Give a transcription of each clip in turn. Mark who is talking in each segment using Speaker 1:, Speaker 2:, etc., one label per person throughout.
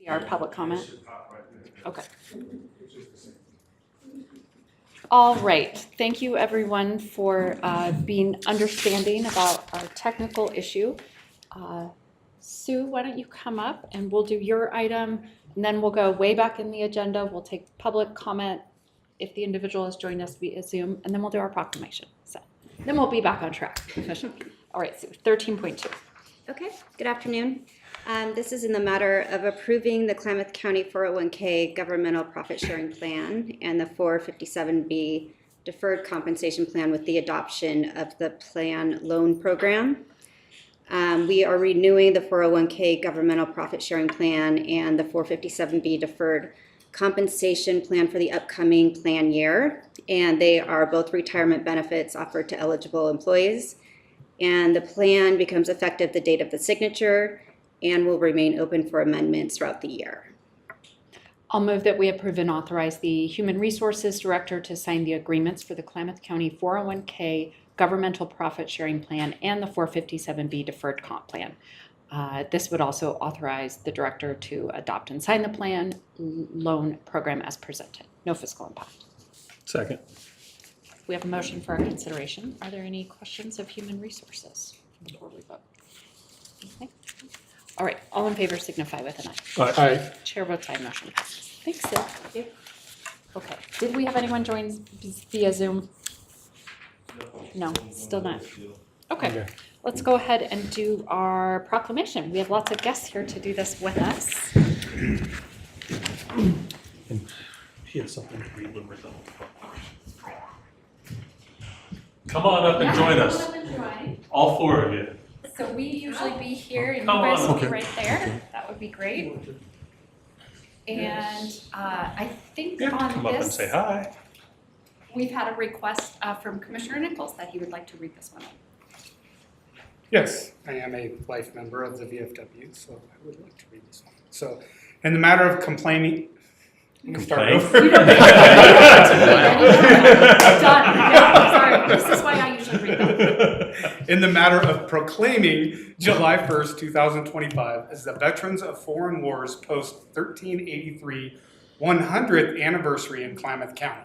Speaker 1: See our public comment? Okay. All right. Thank you, everyone, for being understanding about our technical issue. Sue, why don't you come up and we'll do your item, and then we'll go way back in the agenda. We'll take public comment if the individual has joined us via Zoom, and then we'll do our proclamation. So then we'll be back on track. All right, Sue, 13.2.
Speaker 2: Okay, good afternoon. This is in the matter of approving the Klamath County 401k governmental profit sharing plan and the 457B deferred compensation plan with the adoption of the plan loan program. We are renewing the 401k governmental profit sharing plan and the 457B deferred compensation plan for the upcoming plan year. And they are both retirement benefits offered to eligible employees. And the plan becomes effective the date of the signature and will remain open for amendments throughout the year.
Speaker 1: I'll move that we approve and authorize the Human Resources Director to sign the agreements for the Klamath County 401k governmental profit sharing plan and the 457B deferred comp plan. This would also authorize the director to adopt and sign the plan loan program as presented. No fiscal impact.
Speaker 3: Second.
Speaker 1: We have a motion for our consideration. Are there any questions of Human Resources before we vote? Okay. All right, all in favor signify with an aye.
Speaker 3: Aye.
Speaker 1: Chair votes aye, motion passes. Thanks, Sid. Thank you. Okay, did we have anyone join via Zoom? No, still not. Okay, let's go ahead and do our proclamation. We have lots of guests here to do this with us.
Speaker 3: He has something to read when we're done.
Speaker 4: Come on up and join us,
Speaker 1: Come up and join.
Speaker 4: all four of you.
Speaker 1: So we usually be here and you
Speaker 4: Come
Speaker 1: guys
Speaker 4: on.
Speaker 1: will be
Speaker 3: Okay.
Speaker 1: right there. That would be great. And I think
Speaker 4: Yeah,
Speaker 1: on
Speaker 4: come up and
Speaker 1: this,
Speaker 4: say hi.
Speaker 1: we've had a request from Commissioner Nichols that he would like to read this one.
Speaker 5: Yes, I am a life member of the VFW, so I would like to read this one. So, in the matter of complaining, I'm gonna start
Speaker 4: Complain?
Speaker 5: over.
Speaker 1: You don't need to. Done. Yeah, sorry. This is why I usually read them.
Speaker 5: In the matter of proclaiming July 1st, 2025 as the Veterans of Foreign Wars Post 1383 100th anniversary in Klamath County.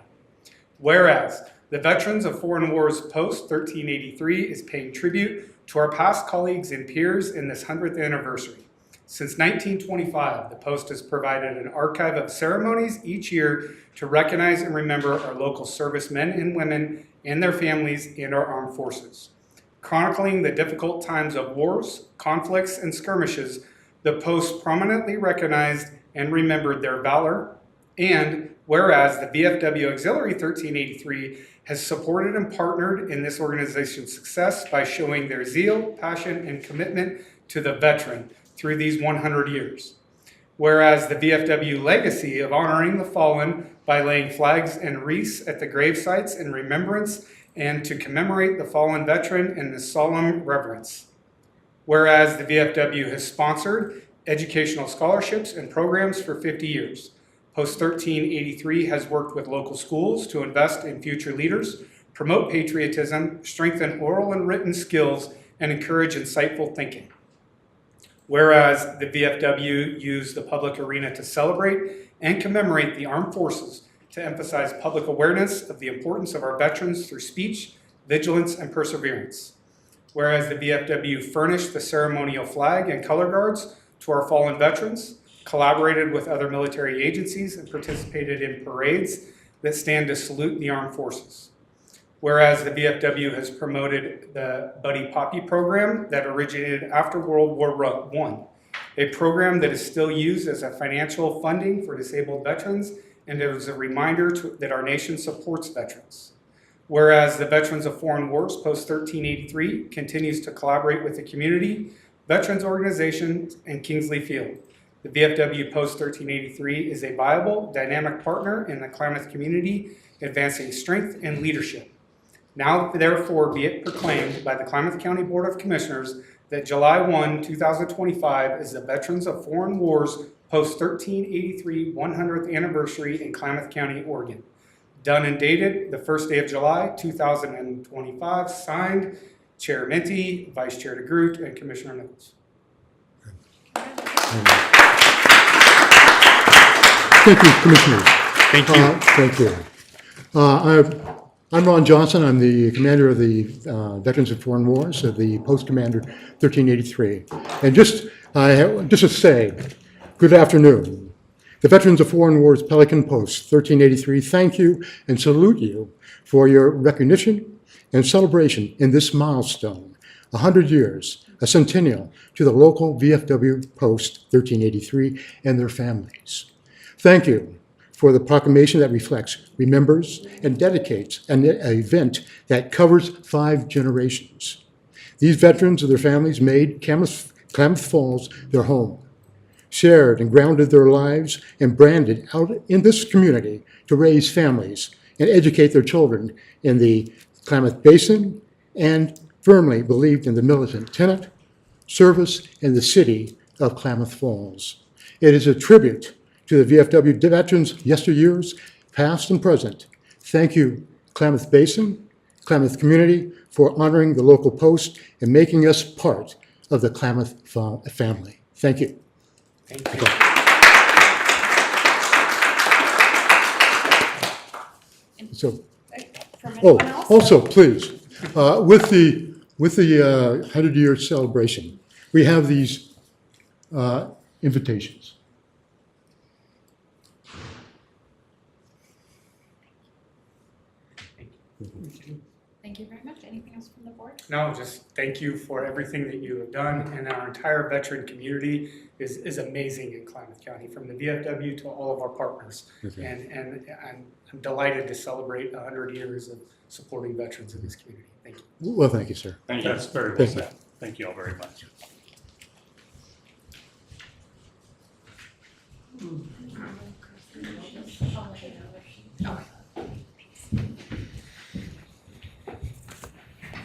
Speaker 5: Whereas the Veterans of Foreign Wars Post 1383 is paying tribute to our past colleagues and peers in this 100th anniversary. Since 1925, the Post has provided an archive of ceremonies each year to recognize and remember our local servicemen and women and their families and our armed forces. Chronicling the difficult times of wars, conflicts, and skirmishes, the Post prominently recognized and remembered their valor. And whereas the VFW Auxiliary 1383 has supported and partnered in this organization's success by showing their zeal, passion, and commitment to the veteran through these 100 years. Whereas the VFW legacy of honoring the fallen by laying flags and wreaths at the grave sites in remembrance and to commemorate the fallen veteran in this solemn reverence. Whereas the VFW has sponsored educational scholarships and programs for 50 years. Post 1383 has worked with local schools to invest in future leaders, promote patriotism, strengthen oral and written skills, and encourage insightful thinking. Whereas the VFW used the public arena to celebrate and commemorate the armed forces to emphasize public awareness of the importance of our veterans through speech, vigilance, and perseverance. Whereas the VFW furnished the ceremonial flag and color guards to our fallen veterans, collaborated with other military agencies, and participated in parades that stand to salute the armed forces. Whereas the VFW has promoted the Buddy Poppy program that originated after World War I, a program that is still used as a financial funding for disabled veterans and as a reminder that our nation supports veterans. Whereas the Veterans of Foreign Wars Post 1383 continues to collaborate with the community, veterans organizations, and Kingsley Field. The VFW Post 1383 is a viable, dynamic partner in the Klamath community, advancing strength and leadership. Now, therefore, be it proclaimed by the Klamath County Board of Commissioners that July 1, 2025 is the Veterans of Foreign Wars Post 1383 100th anniversary in Klamath County, Oregon. Done and dated the first day of July, 2025, signed Chair Minty, Vice Chair DeGroot, and Commissioner Nichols.
Speaker 6: Thank you, Commissioners.
Speaker 5: Thank you.
Speaker 6: Thank you. I'm Ron Johnson. I'm the commander of the Veterans of Foreign Wars, of the Post Commander 1383. And just to say, good afternoon. The Veterans of Foreign Wars Pelican Post 1383, thank you and salute you for your recognition and celebration in this milestone, 100 years, a centennial to the local VFW Post 1383 and their families. Thank you for the proclamation that reflects, remembers, and dedicates an event that covers 5 generations. These veterans and their families made Klamath Falls their home, shared and grounded their lives, and branded out in this community to raise families and educate their children in the Klamath Basin, and firmly believed in the militant tenet, service, and the city of Klamath Falls. It is a tribute to the VFW veterans yesteryears, past and present. Thank you, Klamath Basin, Klamath community, for honoring the local post and making us part of the Klamath family. Thank you.
Speaker 5: Thank you.
Speaker 6: So,
Speaker 1: From
Speaker 6: oh,
Speaker 1: anyone else?
Speaker 6: also, please, with the 100-year celebration, we have these invitations.
Speaker 1: Thank you very much. Anything else from the board?
Speaker 5: No, just thank you for everything that you have done, and our entire veteran community is amazing in Klamath County, from the VFW to all of our partners.
Speaker 6: Okay.
Speaker 5: And I'm delighted to celebrate 100 years of supporting veterans in this community. Thank you.
Speaker 6: Well, thank you, sir.
Speaker 4: Thank you. That's very well
Speaker 6: Thank you.
Speaker 4: said. Thank you all very much.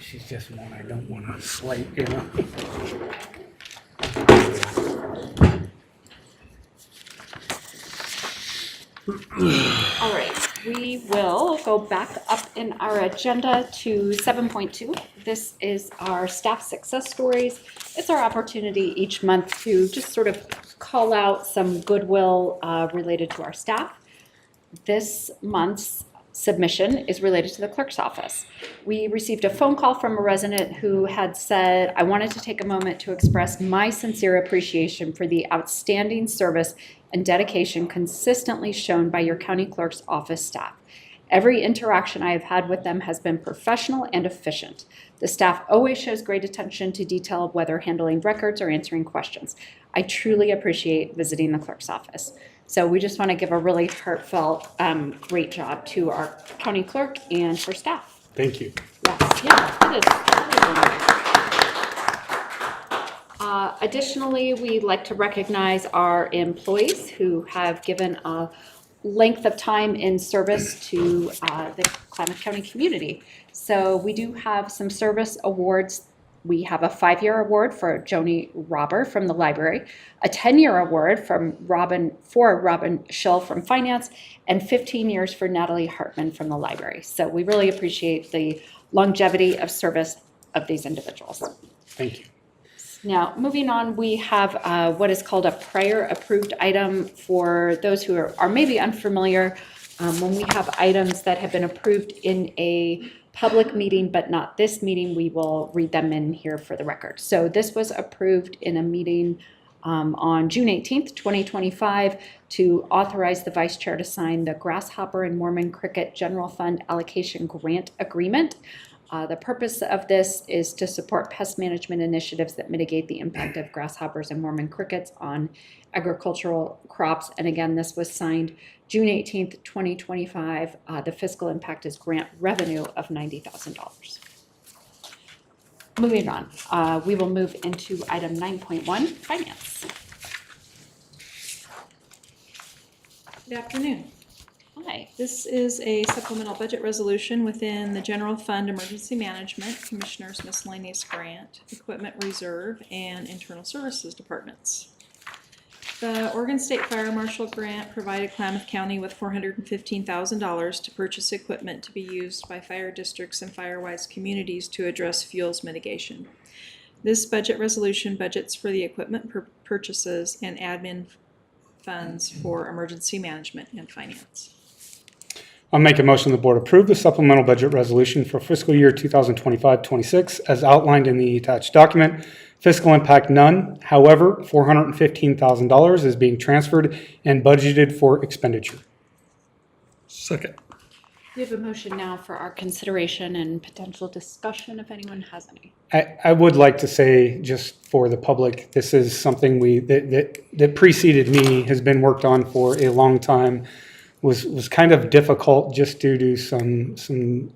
Speaker 5: She's just one I don't want to slight, you know.
Speaker 1: All right, we will go back up in our agenda to 7.2. This is our staff success stories. It's our opportunity each month to just sort of call out some goodwill related to our staff. This month's submission is related to the clerk's office. We received a phone call from a resident who had said, I wanted to take a moment to express my sincere appreciation for the outstanding service and dedication consistently shown by your county clerk's office staff. Every interaction I have had with them has been professional and efficient. The staff always shows great attention to detail, whether handling records or answering questions. I truly appreciate visiting the clerk's office. So we just want to give a really heartfelt, great job to our county clerk and her staff.
Speaker 5: Thank you.
Speaker 1: Yes, yeah, it is. Additionally, we'd like to recognize our employees who have given a length of time in service to the Klamath County community. So we do have some service awards. We have a 5-year award for Joni Robber from the library, a 10-year award for Robin Schill from finance, and 15 years for Natalie Hartman from the library. So we really appreciate the longevity of service of these individuals.
Speaker 5: Thank you.
Speaker 1: Now, moving on, we have what is called a prior approved item. For those who are maybe unfamiliar, when we have items that have been approved in a public meeting but not this meeting, we will read them in here for the record. So this was approved in a meeting on June 18th, 2025, to authorize the vice chair to sign the Grasshopper and Mormon Cricket General Fund Allocation Grant Agreement. The purpose of this is to support pest management initiatives that mitigate the impact of grasshoppers and Mormon crickets on agricultural crops. And again, this was signed June 18th, 2025. The fiscal impact is grant revenue of $90,000. Moving on, we will move into item 9.1, finance.
Speaker 7: Good afternoon.
Speaker 1: Hi.
Speaker 7: This is a supplemental budget resolution within the General Fund Emergency Management, Commissioner's Miscellaneous Grant, Equipment Reserve, and Internal Services Departments. The Oregon State Fire Marshal Grant provided Klamath County with $415,000 to purchase equipment to be used by fire districts and fire-wise communities to address fuels mitigation. This budget resolution budgets for the equipment purchases and admin funds for emergency management and finance.
Speaker 5: I'll make a motion the board approve the supplemental budget resolution for fiscal year 2025-26 as outlined in the attached document. Fiscal impact none. However, $415,000 is being transferred and budgeted for expenditure.
Speaker 3: Second.
Speaker 1: We have a motion now for our consideration and potential discussion if anyone has any.
Speaker 5: I would like to say, just for the public, this is something that preceded me, has been worked on for a long time. Was kind of difficult just due to some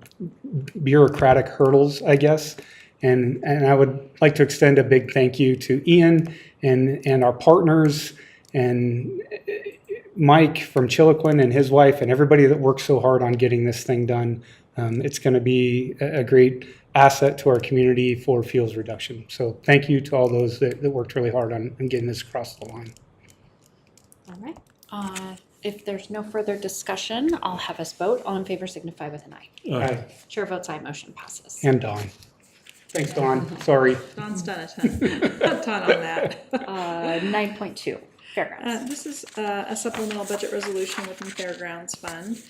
Speaker 5: bureaucratic hurdles, I guess. And I would like to extend a big thank you to Ian and our partners and Mike from Chiloquin and his wife and everybody that worked so hard on getting this thing done. It's going to be a great asset to our community for fuels reduction. So thank you to all those that worked really hard on getting this across the line.
Speaker 1: All right. If there's no further discussion, I'll have us vote. All in favor signify with an aye.
Speaker 3: Aye.
Speaker 1: Chair votes aye, motion passes.
Speaker 5: And Dawn. Thanks, Dawn. Sorry.
Speaker 7: Don's done a ton on that.
Speaker 1: 9.2, fairgrounds.
Speaker 7: This is a supplemental budget resolution within Fairgrounds Fund.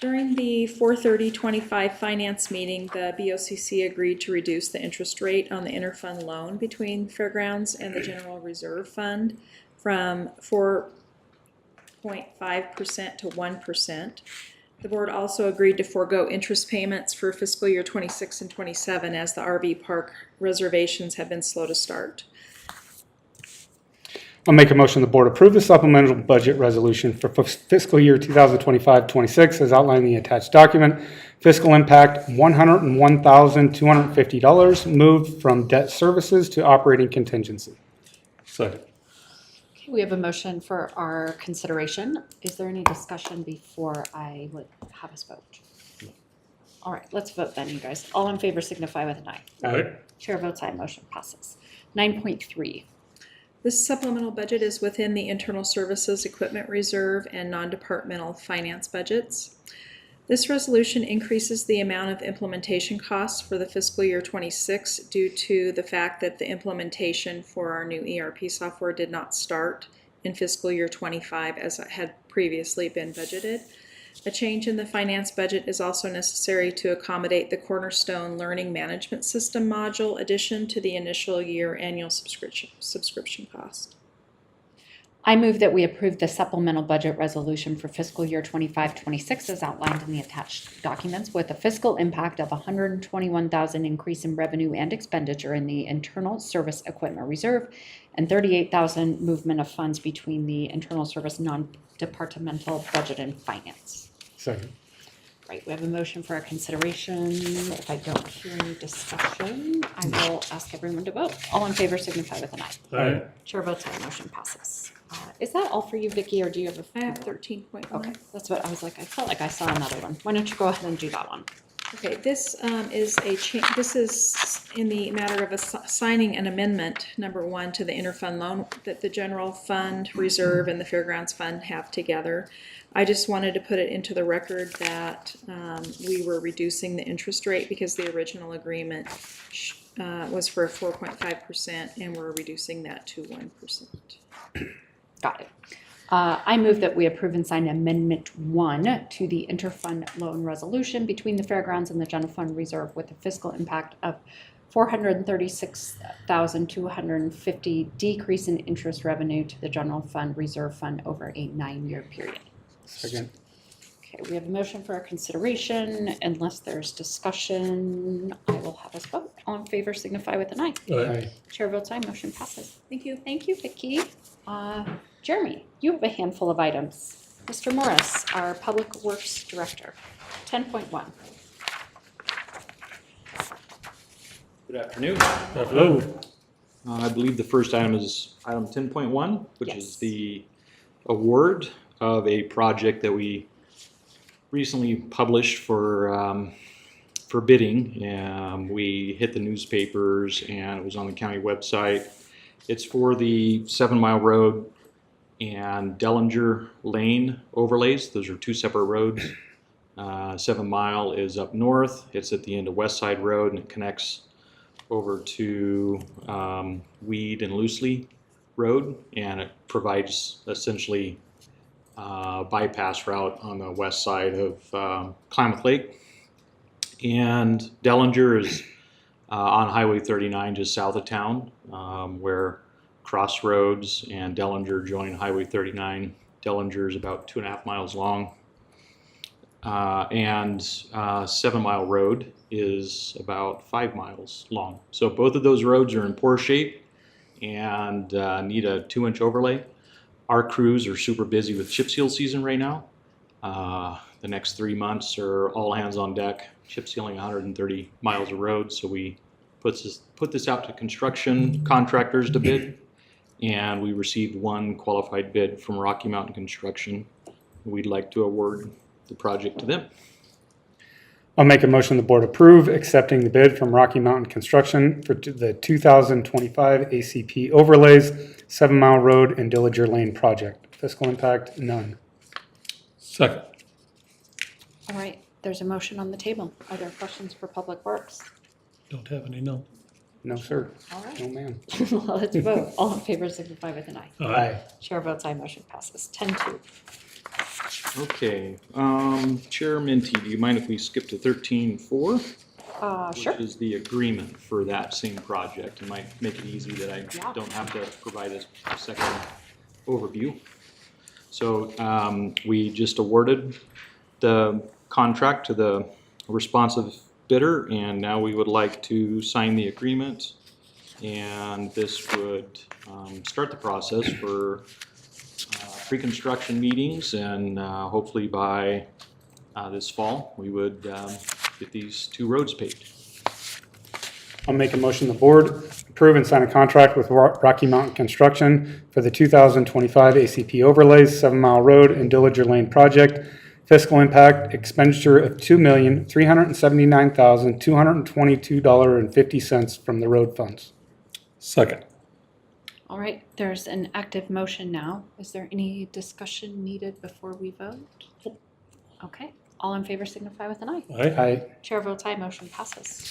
Speaker 7: During the 4/30/25 finance meeting, the BOCC agreed to reduce the interest rate on the interfund loan between Fairgrounds and the General Reserve Fund from 4.5% to 1%. The board also agreed to forego interest payments for fiscal year 26 and 27 as the RV park reservations have been slow to start.
Speaker 5: I'll make a motion the board approve the supplemental budget resolution for fiscal year 2025-26 as outlined in the attached document. Fiscal impact $101,250 moved from debt services to operating contingency.
Speaker 3: Second.
Speaker 1: Okay, we have a motion for our consideration. Is there any discussion before I would have us vote? All right, let's vote then, you guys. All in favor signify with an aye.
Speaker 3: Aye.
Speaker 1: Chair votes aye, motion passes. 9.3.
Speaker 7: This supplemental budget is within the Internal Services Equipment Reserve and non-departmental finance budgets. This resolution increases the amount of implementation costs for the fiscal year 26 due to the fact that the implementation for our new ERP software did not start in fiscal year 25 as it had previously been budgeted. A change in the finance budget is also necessary to accommodate the Cornerstone Learning Management System module addition to the initial year annual subscription cost.
Speaker 1: I move that we approve the supplemental budget resolution for fiscal year 25-26 as outlined in the attached documents with a fiscal impact of $121,000 increase in revenue and expenditure in the Internal Service Equipment Reserve and $38,000 movement of funds between the Internal Service non-departmental budget and finance.
Speaker 5: Second.
Speaker 1: Right, we have a motion for our consideration. If I don't hear any discussion, I will ask everyone to vote. All in favor signify with an aye.
Speaker 3: Aye.
Speaker 1: Chair votes aye, motion passes. Is that all for you, Vicki, or do you have a?
Speaker 7: I have 13.1.
Speaker 1: Okay, that's what I was like. I felt like I saw another one. Why don't you go ahead and do that one?
Speaker 7: Okay, this is this is in the matter of signing an amendment, number 1, to the interfund loan that the General Fund Reserve and the Fairgrounds Fund have together. I just wanted to put it into the record that we were reducing the interest rate because the original agreement was for 4.5% and we're reducing that to 1%.
Speaker 1: Got it. I move that we approve and sign Amendment 1 to the interfund loan resolution between the Fairgrounds and the General Fund Reserve with a fiscal impact of $436,250 decrease in interest revenue to the General Fund Reserve Fund over a 9-year period.
Speaker 5: Second.
Speaker 1: Okay, we have a motion for our consideration. Unless there's discussion, I will have us vote. All in favor signify with an aye.
Speaker 3: Aye.
Speaker 1: Chair votes aye, motion passes.
Speaker 7: Thank you.
Speaker 1: Thank you, Vicki. Jeremy, you have a handful of items. Mr. Morris, our Public Works Director, 10.1.
Speaker 8: Good afternoon.
Speaker 3: Hello.
Speaker 8: I believe the first item is item 10.1, which
Speaker 1: Yes.
Speaker 8: is the award of a project that we recently published for bidding. We hit the newspapers and it was on the county website. It's for the 7 Mile Road and Dellinger Lane overlays. Those are 2 separate roads. 7 Mile is up north. It's at the end of West Side Road and it connects over to Weed and Loosely road, and it provides essentially a bypass route on the west side of Klamath Lake. And Dellinger is on Highway 39 just south of town, where Crossroads and Dellinger join Highway 39. Dellinger is about 2.5 miles long. And 7 Mile Road is about 5 miles long. So both of those roads are in poor shape and need a 2-inch overlay. Our crews are super busy with chip seal season right now. The next 3 months are all hands on deck, chip sealing 130 miles of road. So we put this out to construction contractors to bid, and we received one qualified bid from Rocky Mountain Construction. We'd like to award the project to them.
Speaker 5: I'll make a motion the board approve accepting the bid from Rocky Mountain Construction for the 2025 ACP overlays, 7 Mile Road and Dillinger Lane project. Fiscal impact, none.
Speaker 3: Second.
Speaker 1: All right, there's a motion on the table. Are there questions for Public Works?
Speaker 3: Don't have any, no.
Speaker 5: No, sir.
Speaker 1: All
Speaker 5: No,
Speaker 1: right,
Speaker 5: ma'am.
Speaker 1: well, let's vote. All in favor signify with an aye.
Speaker 5: Aye.
Speaker 1: Chair votes aye, motion passes. 10-2.
Speaker 8: Okay, Chair Minty, do you mind if we skip to 13.4?
Speaker 1: Sure.
Speaker 8: Which is the agreement for that same project. It might make it easy that I
Speaker 1: Yeah.
Speaker 8: don't have to provide a second overview. So we just awarded the contract to the responsive bidder, and now we would like to sign the agreement. And this would start the process for pre-construction meetings, and hopefully by this fall, we would get these 2 roads paved.
Speaker 5: I'll make a motion the board approve and sign a contract with Rocky Mountain Construction for the 2025 ACP overlays, 7 Mile Road and Dillinger Lane project. Fiscal impact expenditure of $2,379,222.50 from the road funds.
Speaker 3: Second.
Speaker 1: All right, there's an active motion now. Is there any discussion needed before we vote? Okay, all in favor signify with an aye.
Speaker 3: Aye.
Speaker 5: Aye.
Speaker 1: Chair votes aye, motion passes.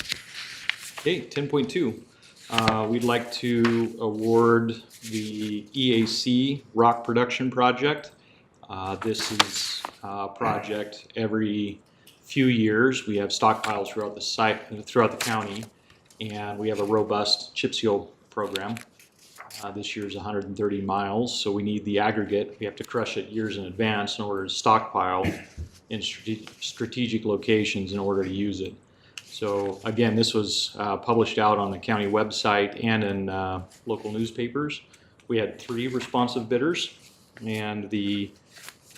Speaker 8: Okay, 10.2. We'd like to award the EAC rock production project. This is a project every few years. We have stockpiles throughout the county, and we have a robust chip seal program. This year's 130 miles, so we need the aggregate. We have to crush it years in advance in order to stockpile in strategic locations in order to use it. So again, this was published out on the county website and in local newspapers. We had 3 responsive bidders, and the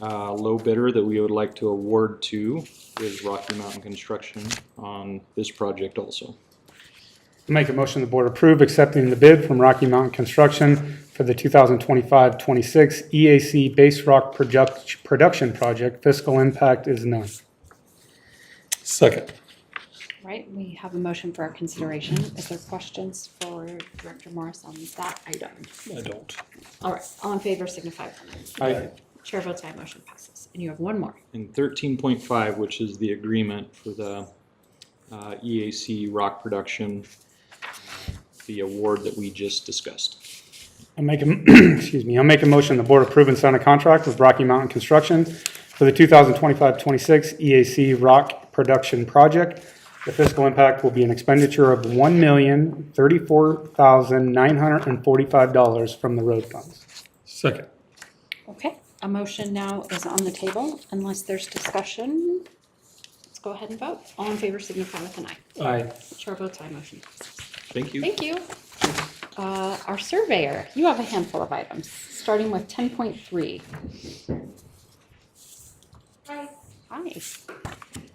Speaker 8: low bidder that we would like to award to is Rocky Mountain Construction on this project also.
Speaker 5: Make a motion the board approve accepting the bid from Rocky Mountain Construction for the 2025-26 EAC base rock production project. Fiscal impact is none.
Speaker 3: Second.
Speaker 1: All right, we have a motion for our consideration. Is there questions for Director Morris on that item?
Speaker 3: I don't.
Speaker 1: All right, all in favor signify with an aye.
Speaker 5: Aye.
Speaker 1: Chair votes aye, motion passes. And you have one more.
Speaker 8: And 13.5, which is the agreement for the EAC rock production, the award that we just discussed.
Speaker 5: I'll make a motion the board approve and sign a contract with Rocky Mountain Construction for the 2025-26 EAC rock production project. The fiscal impact will be an expenditure of $1,034,945 from the road funds.
Speaker 3: Second.
Speaker 1: Okay, a motion now is on the table. Unless there's discussion, let's go ahead and vote. All in favor signify with an aye.
Speaker 5: Aye.
Speaker 1: Chair votes aye, motion passes.
Speaker 8: Thank you.
Speaker 1: Thank you. Our surveyor, you have a handful of items, starting with 10.3.
Speaker 9: Hi.
Speaker 1: Hi.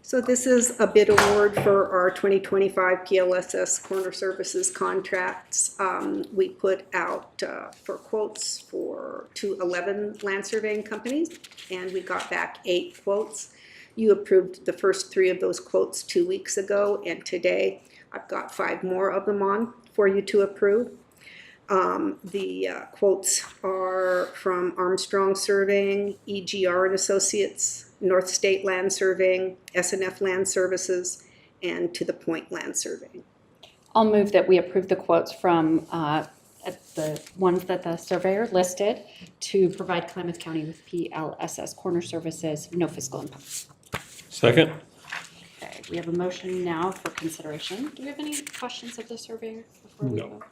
Speaker 9: So this is a bid award for our 2025 PLSS corner services contracts. We put out for quotes to 11 land surveying companies, and we got back 8 quotes. You approved the first 3 of those quotes 2 weeks ago, and today I've got 5 more of them on for you to approve. The quotes are from Armstrong Surveying, EGR and Associates, North State Land Surveying, SNF Land Services, and To the Point Land Surveying.
Speaker 1: I'll move that we approve the quotes from the ones that the surveyor listed to provide Klamath County with PLSS corner services, no fiscal impact.
Speaker 3: Second.
Speaker 1: Okay, we have a motion now for consideration. Do we have any questions of the surveyor before we
Speaker 3: No.
Speaker 1: vote?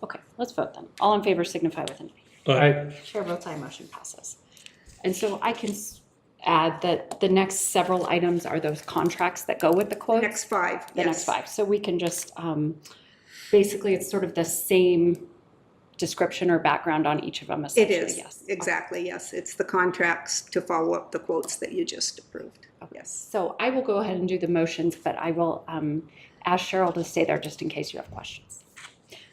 Speaker 1: Okay, let's vote then. All in favor signify with an aye.
Speaker 3: Aye.
Speaker 1: Chair votes aye, motion passes. And so I can add that the next several items are those contracts that go with the quotes.
Speaker 9: Next five,
Speaker 1: The next
Speaker 9: yes.
Speaker 1: five. So we can just, basically, it's sort of the same description or background on each of them
Speaker 9: It
Speaker 1: essentially,
Speaker 9: is,
Speaker 1: yes.
Speaker 9: exactly, yes. It's the contracts to follow up the quotes that you just approved. Yes.
Speaker 1: So I will go ahead and do the motions, but I will ask Cheryl to stay there just in case you have questions.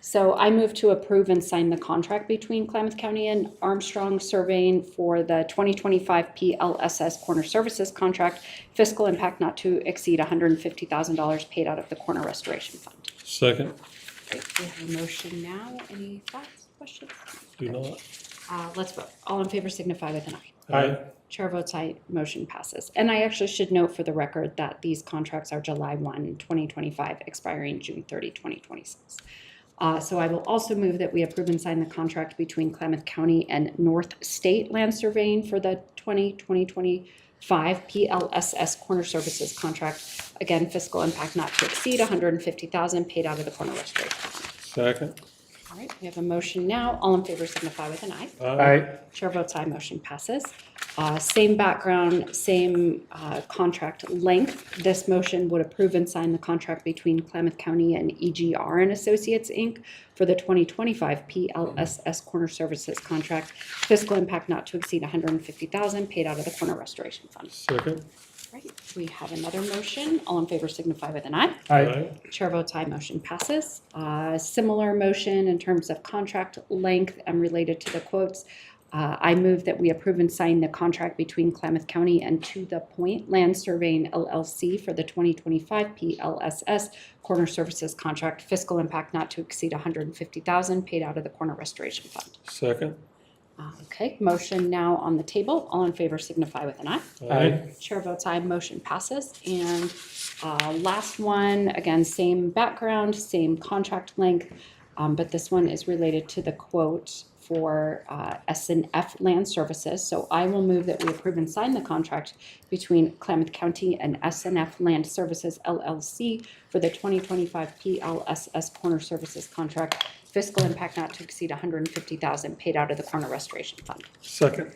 Speaker 1: So I move to approve and sign the contract between Klamath County and Armstrong Surveying for the 2025 PLSS Corner Services Contract, fiscal impact not to exceed $150,000 paid out of the Corner Restoration Fund.
Speaker 3: Second.
Speaker 1: Okay, we have a motion now. Any thoughts, questions?
Speaker 3: Do not.
Speaker 1: Let's vote. All in favor signify with an aye.
Speaker 3: Aye.
Speaker 1: Chair votes aye, motion passes. And I actually should note for the record that these contracts are July 1, 2025, expiring June 30, 2026. So I will also move that we approve and sign the contract between Klamath County and North State Land Surveying for the 2025 PLSS Corner Services Contract. Again, fiscal impact not to exceed $150,000 paid out of the Corner Restoration Fund.
Speaker 3: Second.
Speaker 1: All right, we have a motion now. All in favor signify with an aye.
Speaker 3: Aye.
Speaker 1: Chair votes aye, motion passes. Same background, same contract length. This motion would approve and sign the contract between Klamath County and EGR and Associates, Inc. for the 2025 PLSS Corner Services Contract. Fiscal impact not to exceed $150,000 paid out of the Corner Restoration Fund.
Speaker 3: Second.
Speaker 1: Right, we have another motion. All in favor signify with an aye.
Speaker 3: Aye.
Speaker 1: Chair votes aye, motion passes. Similar motion in terms of contract length and related to the quotes. I move that we approve and sign the contract between Klamath County and To The Point Land Surveying LLC for the 2025 PLSS Corner Services Contract, fiscal impact not to exceed $150,000 paid out of the Corner Restoration Fund.
Speaker 3: Second.
Speaker 1: Okay, motion now on the table. All in favor signify with an aye.
Speaker 3: Aye.
Speaker 1: Chair votes aye, motion passes. And last one, again, same background, same contract length, but this one is related to the quote for S&F Land Services. So I will move that we approve and sign the contract between Klamath County and S&F Land Services LLC for the 2025 PLSS Corner Services Contract, fiscal impact not to exceed $150,000 paid out of the Corner Restoration Fund.
Speaker 3: Second.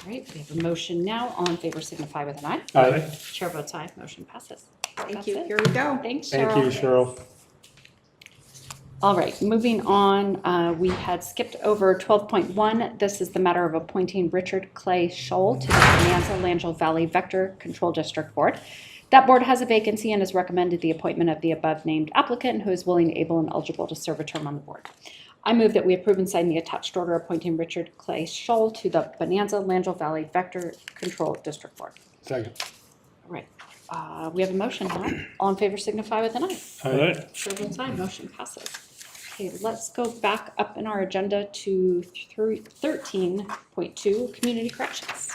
Speaker 1: All right, we have a motion now. All in favor signify with an aye.
Speaker 3: Aye.
Speaker 1: Chair votes aye, motion passes.
Speaker 9: Thank
Speaker 1: That's
Speaker 9: you.
Speaker 1: it.
Speaker 9: Here we go.
Speaker 1: Thanks,
Speaker 3: Thank
Speaker 1: Cheryl.
Speaker 3: you, Cheryl.
Speaker 1: All right, moving on, we had skipped over 12.1. This is the matter of appointing Richard Clay Scholl to the Bonanza Langell Valley Vector Control District Board. That board has a vacancy and has recommended the appointment of the above-named applicant who is willing, able, and eligible to serve a term on the board. I move that we approve and sign the attached order appointing Richard Clay Scholl to the Bonanza Langell Valley Vector Control District Board.
Speaker 3: Second.
Speaker 1: All right, we have a motion now. All in favor signify with an aye.
Speaker 3: Aye.
Speaker 1: Chair votes aye, motion passes. Okay, let's go back up in our agenda to 13.2, community corrections.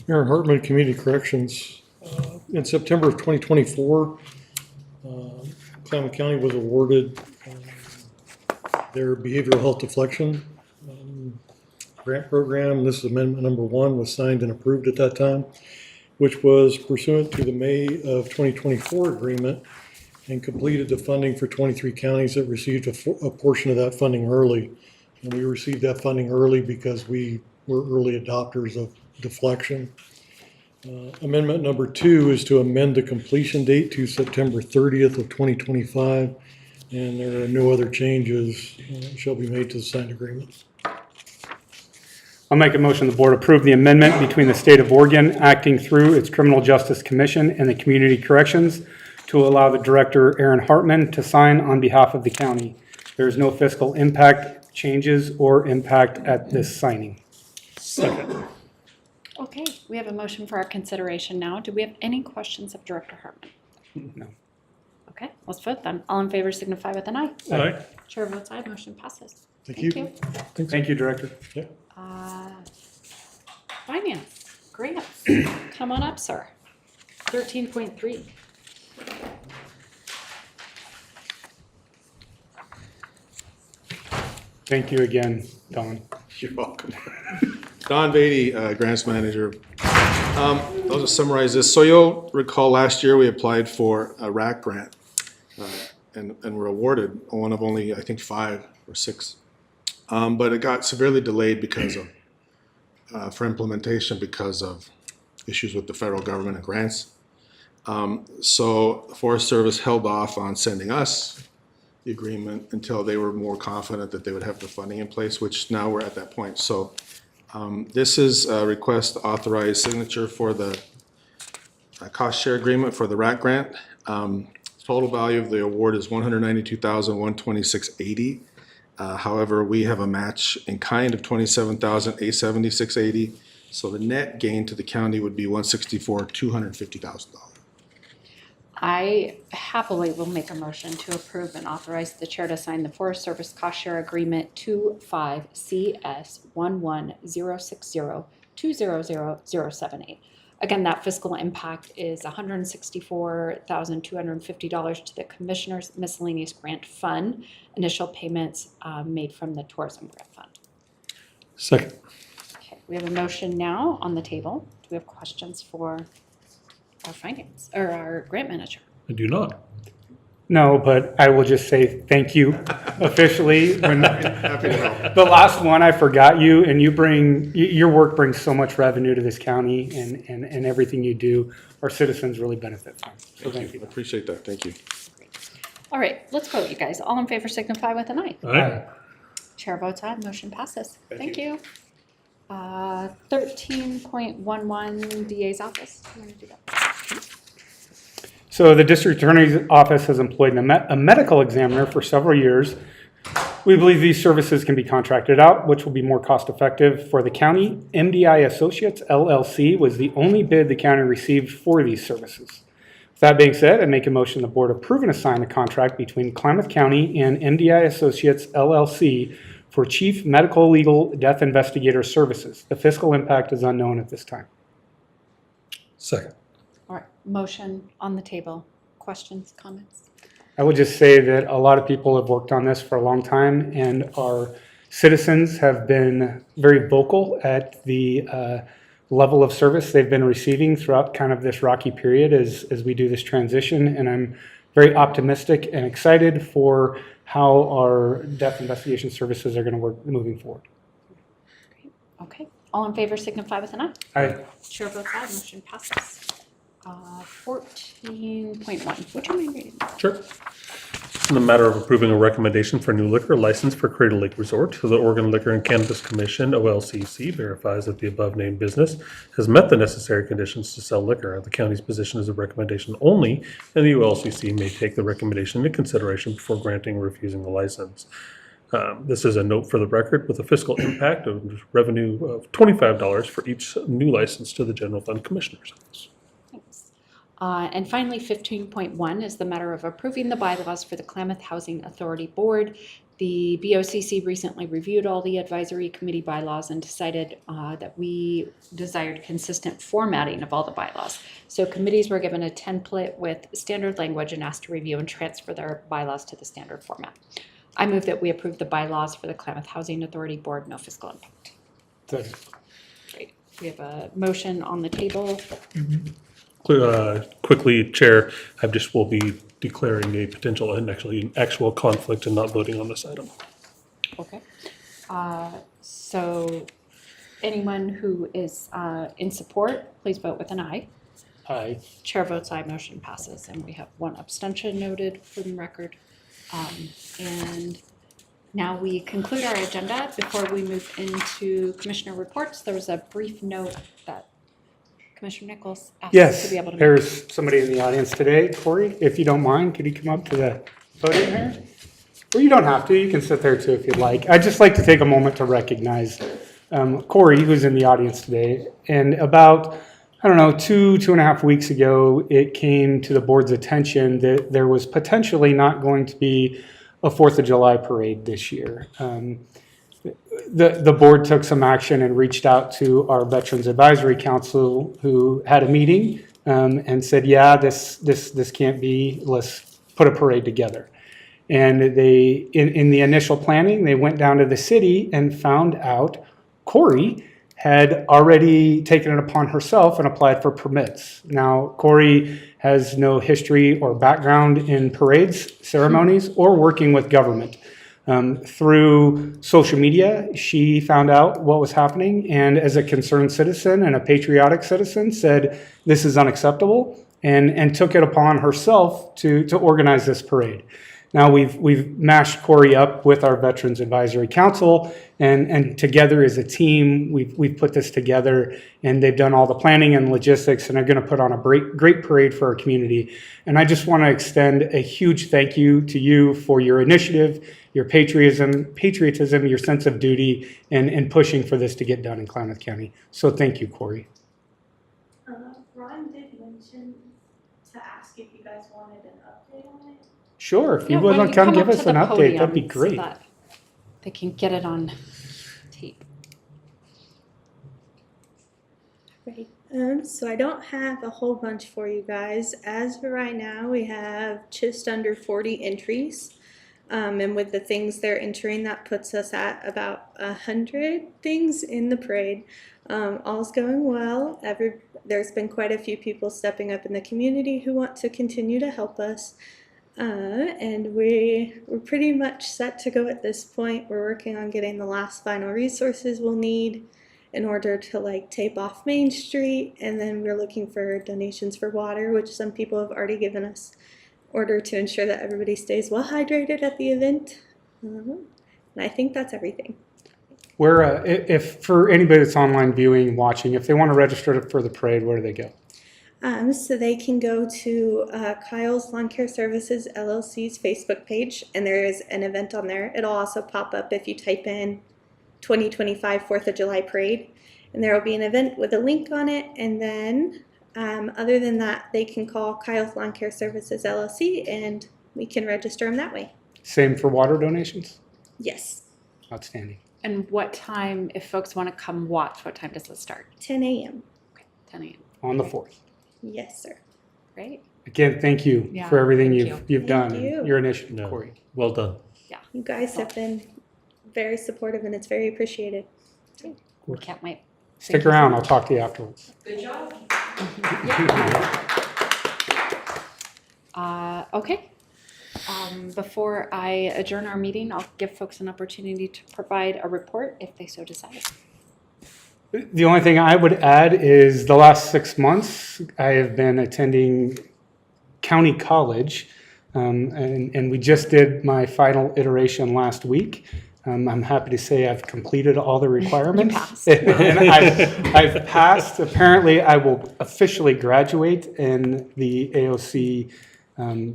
Speaker 3: Aaron Hartman, Community Corrections. In September of 2024, Klamath County was awarded their behavioral health deflection grant program. This is amendment number 1, was signed and approved at that time, which was pursuant to the May of 2024 agreement and completed the funding for 23 counties that received a portion of that funding early. And we received that funding early because we were early adopters of deflection. Amendment number 2 is to amend the completion date to September 30th of 2025, and there are no other changes shall be made to the signed agreement.
Speaker 5: I'll make a motion the board approve the amendment between the state of Oregon acting through its Criminal Justice Commission and the Community Corrections to allow the director, Aaron Hartman, to sign on behalf of the county. There is no fiscal impact, changes, or impact at this signing.
Speaker 3: Second.
Speaker 1: Okay, we have a motion for our consideration now. Do we have any questions of Director Hartman?
Speaker 5: No.
Speaker 1: Okay, let's vote then. All in favor signify with an aye.
Speaker 3: Aye.
Speaker 1: Chair votes aye, motion passes.
Speaker 3: Thank you.
Speaker 5: Thank you, Director.
Speaker 1: Finance, grants, come on up, sir. 13.3.
Speaker 5: Thank you again, Don.
Speaker 10: You're welcome. Don Beatty, Grants Manager. I'll just summarize this. So you'll recall last year we applied for a RAC grant and were awarded one of only, I think, 5 or 6. But it got severely delayed because of, for implementation because of issues with the federal government and grants. So the Forest Service held off on sending us the agreement until they were more confident that they would have the funding in place, which now we're at that point. So this is a request to authorize signature for the cost share agreement for the RAC grant. Total value of the award is $192,126.80. However, we have a match in kind of $27,876.80. So the net gain to the county would be $164,250,000.
Speaker 1: I happily will make a motion to approve and authorize the chair to sign the Forest Service Cost Share Agreement 25CS11060200078. Again, that fiscal impact is $164,250 to the Commissioner's Miscellaneous Grant Fund. Initial payments made from the Tourism Grant Fund.
Speaker 3: Second.
Speaker 1: Okay, we have a motion now on the table. Do we have questions for our finance or our grant manager?
Speaker 4: I do not.
Speaker 5: No, but I will just say thank you officially. When
Speaker 10: Happy to help.
Speaker 5: the last one, I forgot you, and your work brings so much revenue to this county, and everything you do, our citizens really benefit from. So thank
Speaker 10: I
Speaker 5: you.
Speaker 10: appreciate that. Thank you.
Speaker 1: All right, let's vote, you guys. All in favor signify with an aye.
Speaker 4: All right.
Speaker 1: Chair votes aye, motion passes. Thank you. 13.11 DA's office. You want to do that?
Speaker 5: So the district attorney's office has employed a medical examiner for several years. We believe these services can be contracted out, which will be more cost effective for the county. MDI Associates LLC was the only bid the county received for these services. With that being said, I make a motion the board approve and assign a contract between Klamath County and MDI Associates LLC for chief medical legal death investigator services. The fiscal impact is unknown at this time.
Speaker 3: Second.
Speaker 1: All right, motion on the table. Questions, comments?
Speaker 5: I would just say that a lot of people have worked on this for a long time, and our citizens have been very vocal at the level of service they've been receiving throughout kind of this rocky period as we do this transition. And I'm very optimistic and excited for how our death investigation services are going to work moving forward.
Speaker 1: Okay, all in favor signify with an aye.
Speaker 5: Aye.
Speaker 1: Chair votes aye, motion passes. 14.1, would you mind reading?
Speaker 4: Sure. In the matter of approving a recommendation for a new liquor license for Crater Lake Resort, the Oregon Liquor and Cannabis Commission, OLCC, verifies that the above-named business has met the necessary conditions to sell liquor. The county's position is a recommendation only, and the OLCC may take the recommendation into consideration before granting or refusing the license. This is a note for the record with a fiscal impact of revenue of $25 for each new license to the General Fund Commissioner's Office.
Speaker 1: Thanks. And finally, 15.1 is the matter of approving the bylaws for the Klamath Housing Authority Board. The BOCC recently reviewed all the advisory committee bylaws and decided that we desired consistent formatting of all the bylaws. So committees were given a template with standard language and asked to review and transfer their bylaws to the standard format. I move that we approve the bylaws for the Klamath Housing Authority Board, no fiscal impact.
Speaker 5: Second.
Speaker 1: Great. We have a motion on the table.
Speaker 4: Quickly, Chair, I just will be declaring a potential and actually an actual conflict and not voting on this item.
Speaker 1: Okay. So anyone who is in support, please vote with an aye.
Speaker 5: Aye.
Speaker 1: Chair votes aye, motion passes, and we have one abstention noted for the record. And now we conclude our agenda. Before we move into commissioner reports, there was a brief note that Commissioner Nichols asked us to
Speaker 5: Yes,
Speaker 1: be able to make.
Speaker 5: there's somebody in the audience today. Corey, if you don't mind, could you come up to the podium here? Or you don't have to, you can sit there too if you'd like. I'd just like to take a moment to recognize Corey, who's in the audience today. And about, I don't know, two and a half weeks ago, it came to the board's attention that there was potentially not going to be a 4th of July parade this year. the board took some action and reached out to our Veterans Advisory Council, who had a meeting and said, yeah, this can't be, let's put a parade together. And they, in the initial planning, they went down to the city and found out Corey had already taken it upon herself and applied for permits. Now, Corey has no history or background in parades, ceremonies, or working with government. Through social media, she found out what was happening, and as a concerned citizen and a patriotic citizen, said this is unacceptable, and took it upon herself to organize this parade. Now we've mashed Corey up with our Veterans Advisory Council, and together as a team, we've put this together, and they've done all the planning and logistics, and are going to put on a great parade for our community. And I just want to extend a huge thank you to you for your initiative, your patriotism, your sense of duty, and pushing for this to get done in Klamath County. So thank you, Corey.
Speaker 11: Ron did mention to ask if you guys wanted an update on it.
Speaker 5: Sure, if you
Speaker 1: Yeah, why
Speaker 5: would
Speaker 1: don't
Speaker 5: like to come give
Speaker 1: up
Speaker 5: us
Speaker 1: to
Speaker 5: an
Speaker 1: the
Speaker 5: update, that'd be
Speaker 1: podium so
Speaker 5: great.
Speaker 1: that they can get it on tape.
Speaker 11: Right. So I don't have a whole bunch for you guys. As for right now, we have just under 40 entries. And with the things they're entering, that puts us at about 100 things in the parade. All's going well. There's been quite a few people stepping up in the community who want to continue to help us. And we're pretty much set to go at this point. We're working on getting the last final resources we'll need in order to tape off Main Street, and then we're looking for donations for water, which some people have already given us, in order to ensure that everybody stays well hydrated at the event. And I think that's everything.
Speaker 5: Where, if for anybody that's online viewing, watching, if they want to register for the parade, where do they go?
Speaker 11: So they can go to Kyle's Lawn Care Services LLC's Facebook page, and there is an event on there. It'll also pop up if you type in 2025 4th of July Parade, and there will be an event with a link on it. And then other than that, they can call Kyle's Lawn Care Services LLC, and we can register them that way.
Speaker 5: Same for water donations?
Speaker 11: Yes,
Speaker 5: Outstanding.
Speaker 1: And what time, if folks want to come watch, what time does it start?
Speaker 11: 10 a.m.
Speaker 1: Okay, 10 a.m.
Speaker 5: On the 4th.
Speaker 11: Yes, sir.
Speaker 1: Right?
Speaker 5: Again, thank you
Speaker 1: Yeah,
Speaker 5: for everything
Speaker 1: thank
Speaker 5: you've done,
Speaker 11: Thank you.
Speaker 5: and your initiative,
Speaker 4: No.
Speaker 5: Corey.
Speaker 4: Well done.
Speaker 11: You guys have been very supportive, and it's very appreciated.
Speaker 1: We can't wait.
Speaker 5: Stick around, I'll talk to you afterwards.
Speaker 1: Okay. Before I adjourn our meeting, I'll give folks an opportunity to provide a report if they so desire.
Speaker 5: The only thing I would add is the last 6 months, I have been attending county college, and we just did my final iteration last week. I'm happy to say I've completed all the requirements.
Speaker 1: passed.
Speaker 5: And I've passed. Apparently, I will officially graduate in the AOC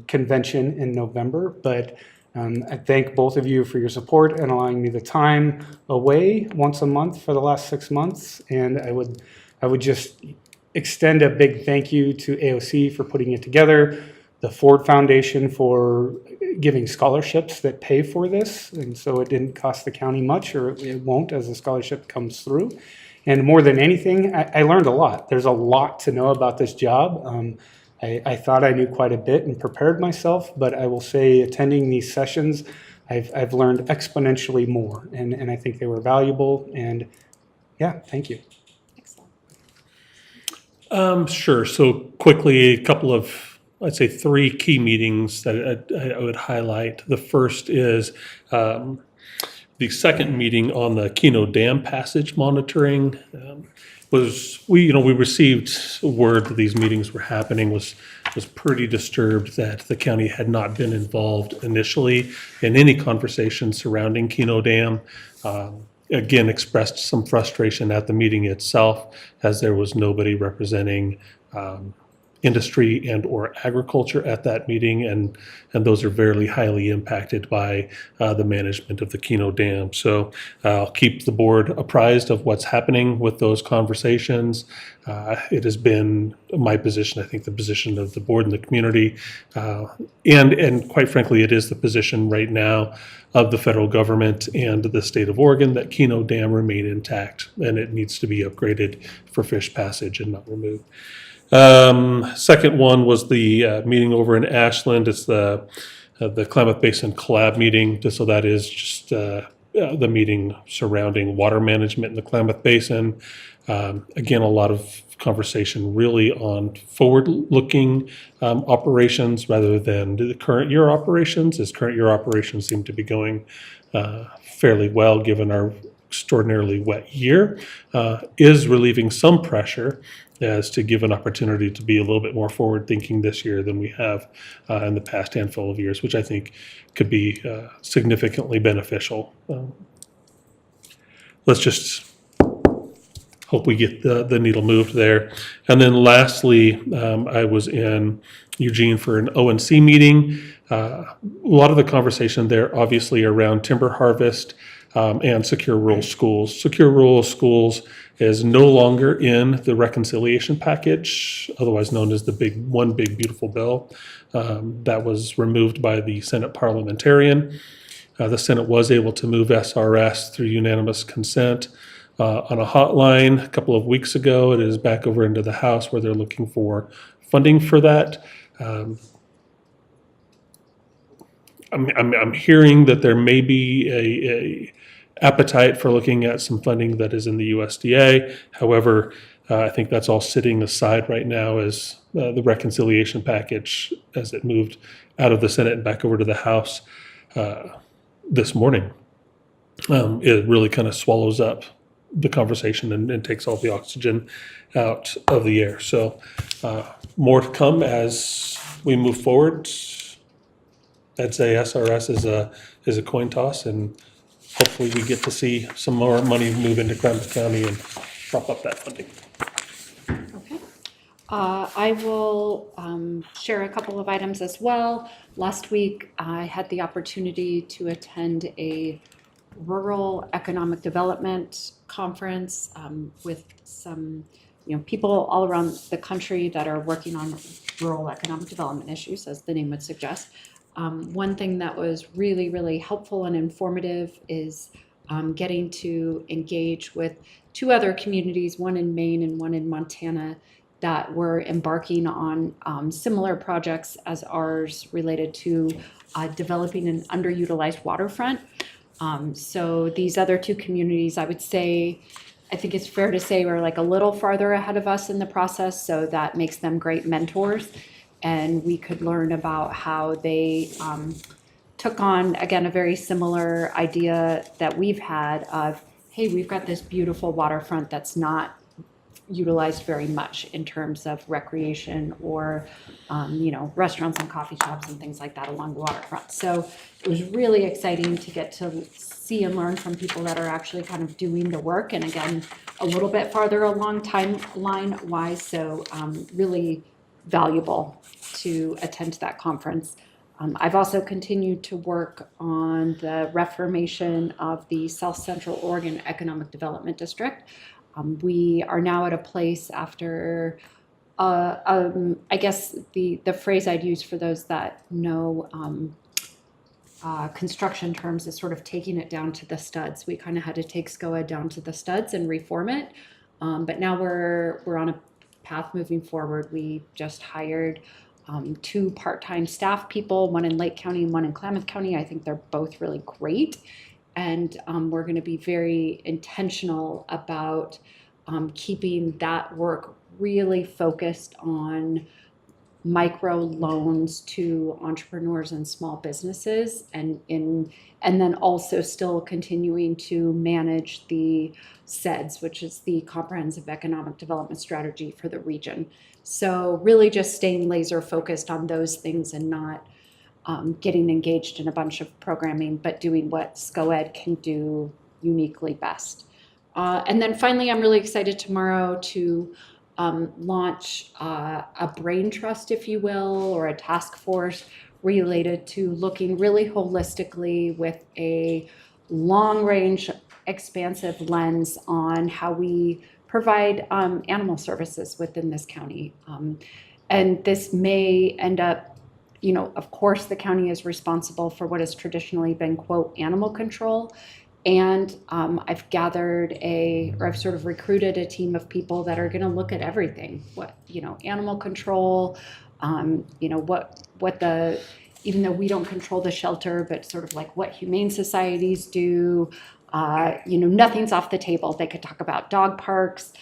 Speaker 5: convention in November, but I thank both of you for your support and allowing me the time away once a month for the last 6 months. And I would just extend a big thank you to AOC for putting it together, the Ford Foundation for giving scholarships that pay for this, and so it didn't cost the county much, or it won't as the scholarship comes through. And more than anything, I learned a lot. There's a lot to know about this job. I thought I knew quite a bit and prepared myself, but I will say attending these sessions, I've learned exponentially more, and I think they were valuable, and yeah, thank you.
Speaker 1: Excellent.
Speaker 4: Sure. So quickly, a couple of, I'd say 3 key meetings that I would highlight. The first is the second meeting on the Keno Dam passage monitoring. We received word that these meetings were happening, was pretty disturbed that the county had not been involved initially in any conversation surrounding Keno Dam. Again, expressed some frustration at the meeting itself, as there was nobody representing industry and or agriculture at that meeting, and those are very highly impacted by the management of the Keno Dam. So I'll keep the board apprised of what's happening with those conversations. It has been my position, I think the position of the board and the community, and quite frankly, it is the position right now of the federal government and the state of Oregon that Keno Dam remain intact, and it needs to be upgraded for fish passage and not removed. Second one was the meeting over in Ashland. It's the Klamath Basin Collab meeting. So that is just the meeting surrounding water management in the Klamath Basin. Again, a lot of conversation really on forward-looking operations rather than the current year operations, as current year operations seem to be going fairly well given our extraordinarily wet year, is relieving some pressure as to give an opportunity to be a little bit more forward-thinking this year than we have in the past handful of years, which I think could be significantly beneficial. Let's just hope we get the needle moved there. And then lastly, I was in Eugene for an ONC meeting. A lot of the conversation there obviously around timber harvest and secure rural schools. Secure rural schools is no longer in the reconciliation package, otherwise known as the One Big Beautiful Bill. That was removed by the Senate parliamentarian. The Senate was able to move SRS through unanimous consent on a hotline a couple of weeks ago. It is back over into the House where they're looking for funding for that. I'm hearing that there may be a appetite for looking at some funding that is in the USDA. However, I think that's all sitting aside right now as the reconciliation package, as it moved out of the Senate and back over to the House this morning, it really kind of swallows up the conversation and takes all the oxygen out of the air. So more to come as we move forward. I'd say SRS is a coin toss, and hopefully we get to see some more money move into Klamath County and prop up that funding.
Speaker 1: Okay. I will share a couple of items as well. Last week, I had the opportunity to attend a rural economic development conference with some people all around the country that are working on rural economic development issues, as the name would suggest. One thing that was really, really helpful and informative is getting to engage with two other communities, one in Maine and one in Montana, that were embarking on similar projects as ours related to developing an underutilized waterfront. So these other two communities, I would say, I think it's fair to say we're like a little farther ahead of us in the process, so that makes them great mentors. And we could learn about how they took on, again, a very similar idea that we've had of, hey, we've got this beautiful waterfront that's not utilized very much in terms of recreation or, restaurants and coffee shops and things like that along the waterfront. So it was really exciting to get to see and learn from people that are actually kind of doing the work. And again, a little bit farther along timeline-wise, so really valuable to attend to that conference. I've also continued to work on the reformation of the South Central Oregon Economic Development District. We are now at a place after, I guess the phrase I'd use for those that know construction terms is sort of taking it down to the studs. We kind of had to take SCOA down to the studs and reform it. But now we're on a path moving forward. We just hired 2 part-time staff people, one in Lake County and one in Klamath County. I think they're both really great. And we're going to be very intentional about keeping that work really focused on micro loans to entrepreneurs and small businesses, and then also still continuing to manage the CEDS, which is the Comprehensive Economic Development Strategy for the region. So really just staying laser focused on those things and not getting engaged in a bunch of programming, but doing what SCOED can do uniquely best. And then finally, I'm really excited tomorrow to launch a brain trust, if you will, or a task force related to looking really holistically with a long-range, expansive lens on how we provide animal services within this county. And this may end up, you know, of course, the county is responsible for what has traditionally been, quote, animal control. And I've gathered I've sort of recruited a team of people that are going to look at everything, what, you know, animal control, you know, even though we don't control the shelter, but sort of like what humane societies do, you know, nothing's off the table. They could talk about dog parks,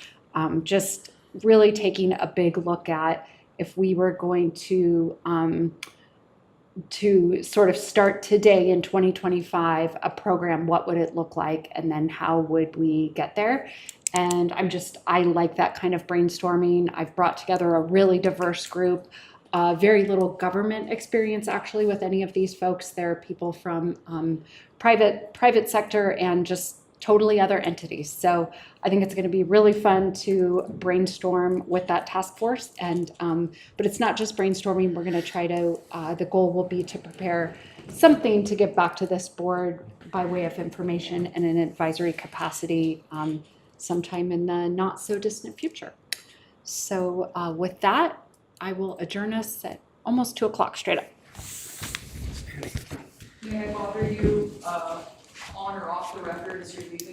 Speaker 1: just really taking a big look at if we were going to sort of start today in 2025 a program, what would it look like, and then how would we get there? And I like that kind of brainstorming. I've brought together a really diverse group, very little government experience actually with any of these folks. They're people from private sector and just totally other entities. So I think it's going to be really fun to brainstorm with that task force. And but it's not just brainstorming. We're going to try to, the goal will be to prepare something to give back to this board by way of information and an advisory capacity sometime in the not so distant future. So with that, I will adjourn us at almost 2 o'clock straight up.
Speaker 12: May I bother you on or off the record as you're leaving?